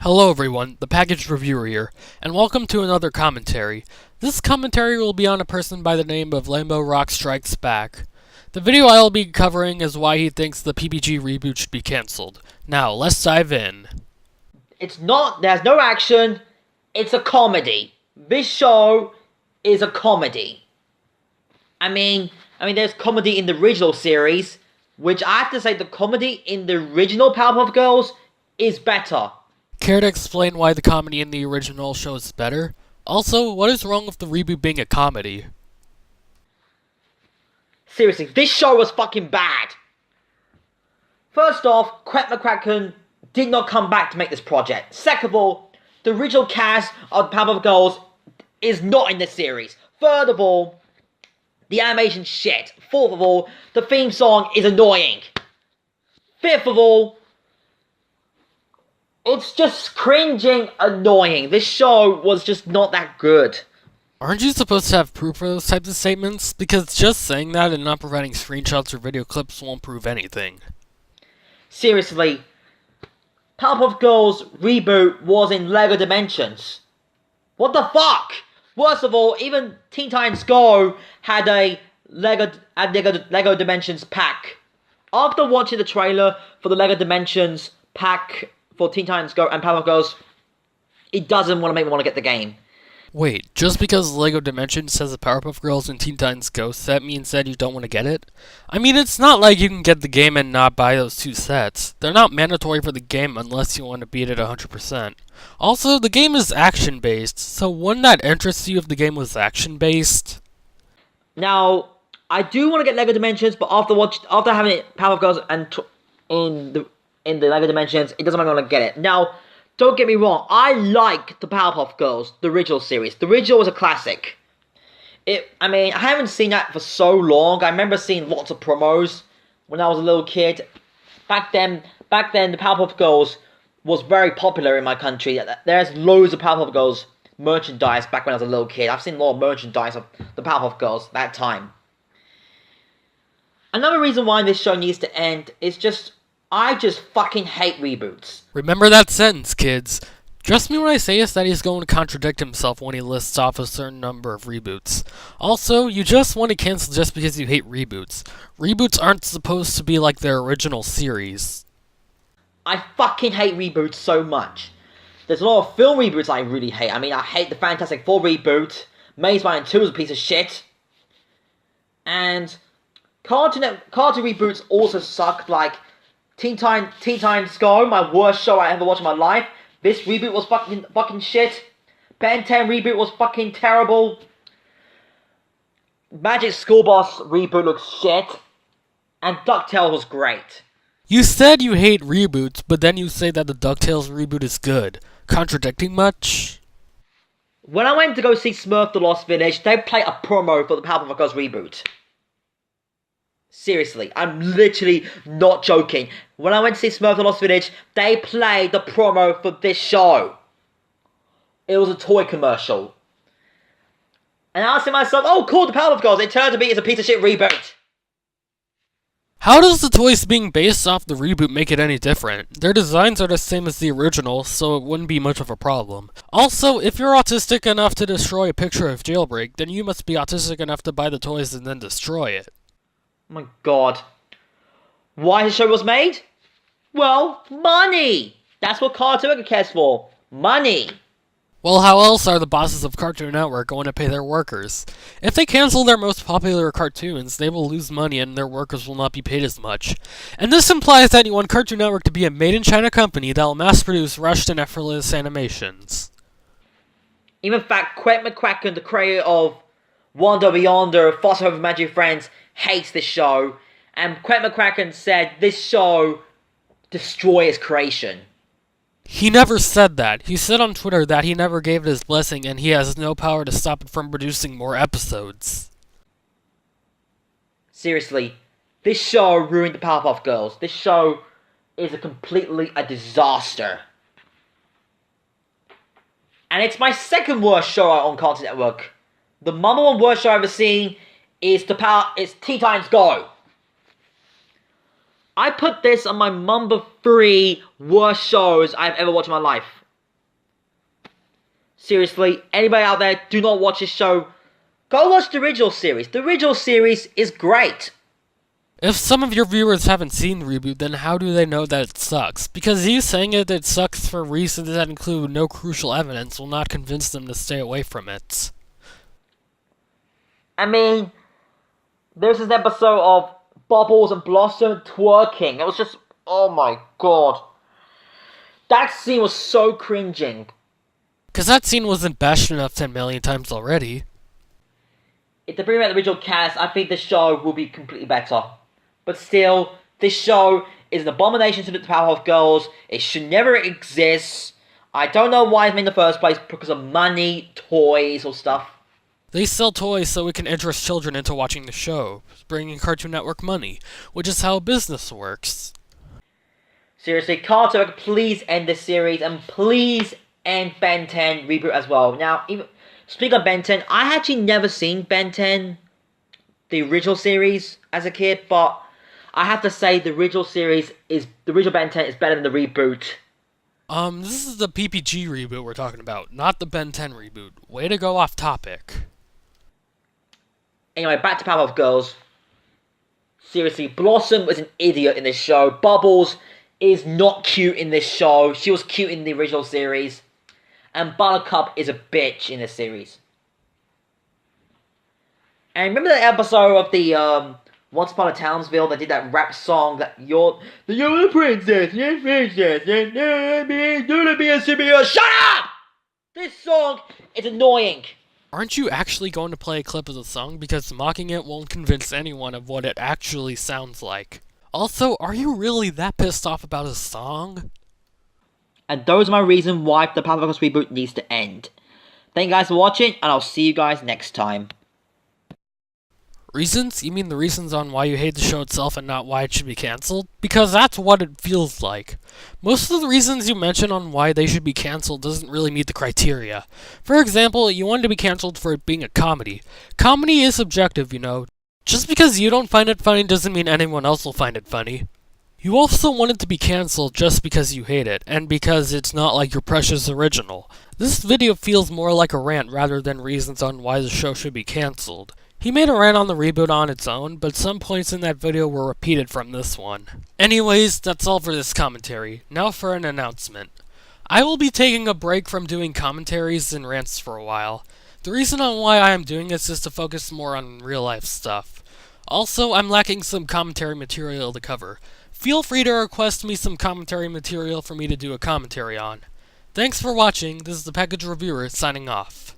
Hello everyone, ThePackagedReviewer here, and welcome to another commentary. This commentary will be on a person by the name of Lambo Rocksstrikesback. The video I will be covering is why he thinks the PPG reboot should be cancelled. Now, let's dive in. There's no action, it's a comedy. This show is a comedy. I mean, there's comedy in the original series, which I have to say the comedy in the original Powerpuff Girls is better. Care to explain why the comedy in the original show is better? Also, what is wrong with the reboot being a comedy? Seriously, this show was fucking bad. First off, Quet McCracken did not come back to make this project. Second of all, the original cast of Powerpuff Girls is not in this series. Third of all, the animation's shit. Fourth of all, the theme song is annoying. Fifth of all, it's just cringing annoying. This show was just not that good. Aren't you supposed to have proof for those types of statements? Because just saying that and not providing screenshots or video clips won't prove anything. Seriously, Powerpuff Girls reboot was in LEGO Dimensions. What the fuck? Worst of all, even Teen Titans Go had a LEGO Dimensions pack. After watching the trailer for the LEGO Dimensions pack for Teen Titans Go and Powerpuff Girls, it doesn't want to make me want to get the game. Wait, just because LEGO Dimensions says the Powerpuff Girls and Teen Titans Go set means that you don't want to get it? I mean, it's not like you can get the game and not buy those two sets. They're not mandatory for the game unless you want to beat it 100%. Also, the game is action-based, so wouldn't that interest you if the game was action-based? Now, I do want to get LEGO Dimensions, but after having Powerpuff Girls and in the LEGO Dimensions, it doesn't make me want to get it. Now, don't get me wrong, I like the Powerpuff Girls, the original series. The original was a classic. I haven't seen that for so long. I remember seeing lots of promos when I was a little kid. Back then, the Powerpuff Girls was very popular in my country. There's loads of Powerpuff Girls merchandise back when I was a little kid. I've seen a lot of merchandise of the Powerpuff Girls that time. Another reason why this show needs to end is I just fucking hate reboots. Remember that sentence, kids. Trust me when I say that he's going to contradict himself when he lists off a certain number of reboots. Also, you just want to cancel just because you hate reboots. Reboots aren't supposed to be like their original series. I fucking hate reboots so much. There's a lot of film reboots I really hate. I hate the Fantastic Four reboot. Maze Runner 2 is a piece of shit. And cartoon reboots also suck, like Teen Titans Go, my worst show I ever watched in my life. This reboot was fucking shit. Ben 10 reboot was fucking terrible. Magic School Bus reboot looks shit. And DuckTales was great. You said you hate reboots, but then you say that the DuckTales reboot is good. Contradicting much? When I went to go see Smurf the Lost Village, they played a promo for the Powerpuff Girls reboot. Seriously, I'm literally not joking. When I went to see Smurf the Lost Village, they played the promo for this show. It was a toy commercial. And I asked myself, oh cool, the Powerpuff Girls. It turned to be it's a piece of shit reboot. How does the toys being based off the reboot make it any different? Their designs are the same as the original, so it wouldn't be much of a problem. Also, if you're autistic enough to destroy a picture of Jailbreak, then you must be autistic enough to buy the toys and then destroy it. Oh my god. Why the show was made? Well, money! That's what Cartoon Network cares for. Money! Well, how else are the bosses of Cartoon Network going to pay their workers? If they cancel their most popular cartoons, they will lose money and their workers will not be paid as much. And this implies that you want Cartoon Network to be a made-in-China company that will mass-produce rushed and effortless animations. Even in fact, Quet McCracken, the creator of Wonder Beyonder, Foster Home of Magic Friends, hates this show, and Quet McCracken said this show destroys his creation. He never said that. He said on Twitter that he never gave it his blessing and he has no power to stop it from producing more episodes. Seriously, this show ruined the Powerpuff Girls. This show is completely a disaster. And it's my second worst show on Cartoon Network. The number one worst show I've ever seen is Teen Titans Go. I put this on my number 3 worst shows I've ever watched in my life. Seriously, anybody out there, do not watch this show. Go watch the original series. The original series is great. If some of your viewers haven't seen the reboot, then how do they know that it sucks? Because you saying it sucks for reasons that include no crucial evidence will not convince them to stay away from it. I mean, there's this episode of Bubbles and Blossom twerking. It was just, oh my god. That scene was so cringing. Because that scene wasn't bashed enough 10 million times already. If they bring back the original cast, I think the show will be completely better. But still, this show is an abomination to the Powerpuff Girls. It should never exist. I don't know why it's made in the first place, because of money, toys, or stuff. They sell toys so it can interest children into watching the show, bringing Cartoon Network money, which is how business works. Seriously, Cartoon Network, please end this series, and please end Ben 10 reboot as well. Now, speaking of Ben 10, I actually never seen Ben 10, the original series, as a kid, but I have to say the original Ben 10 is better than the reboot. This is the PPG reboot we're talking about, not the Ben 10 reboot. Way to go off topic. Anyway, back to Powerpuff Girls. Seriously, Blossom was an idiot in this show. Bubbles is not cute in this show. She was cute in the original series. And Buttercup is a bitch in this series. And remember that episode of the, Once Upon a Townsville that did that rap song that you're the princess, you're princess, and gonna be a superhero. Shut up! This song is annoying. Aren't you actually going to play a clip of the song? Because mocking it won't convince anyone of what it actually sounds like. Also, are you really that pissed off about a song? And those are my reasons why the Powerpuff Girls reboot needs to end. Thank you guys for watching, and I'll see you guys next time. Reasons? You mean the reasons on why you hate the show itself and not why it should be cancelled? Because that's what it feels like. Most of the reasons you mention on why they should be cancelled doesn't really meet the criteria. For example, you wanted to be cancelled for it being a comedy. Comedy is subjective, you know. Just because you don't find it funny doesn't mean anyone else will find it funny. You also wanted to be cancelled just because you hate it, and because it's not like your precious original. This video feels more like a rant rather than reasons on why the show should be cancelled. He made a rant on the reboot on its own, but some points in that video were repeated from this one. Anyways, that's all for this commentary. Now for an announcement. I will be taking a break from doing commentaries and rants for a while. The reason on why I am doing this is to focus more on real life stuff. Also, I'm lacking some commentary material to cover. Feel free to request me some commentary material for me to do a commentary on. Thanks for watching. This is the Package Reviewer signing off.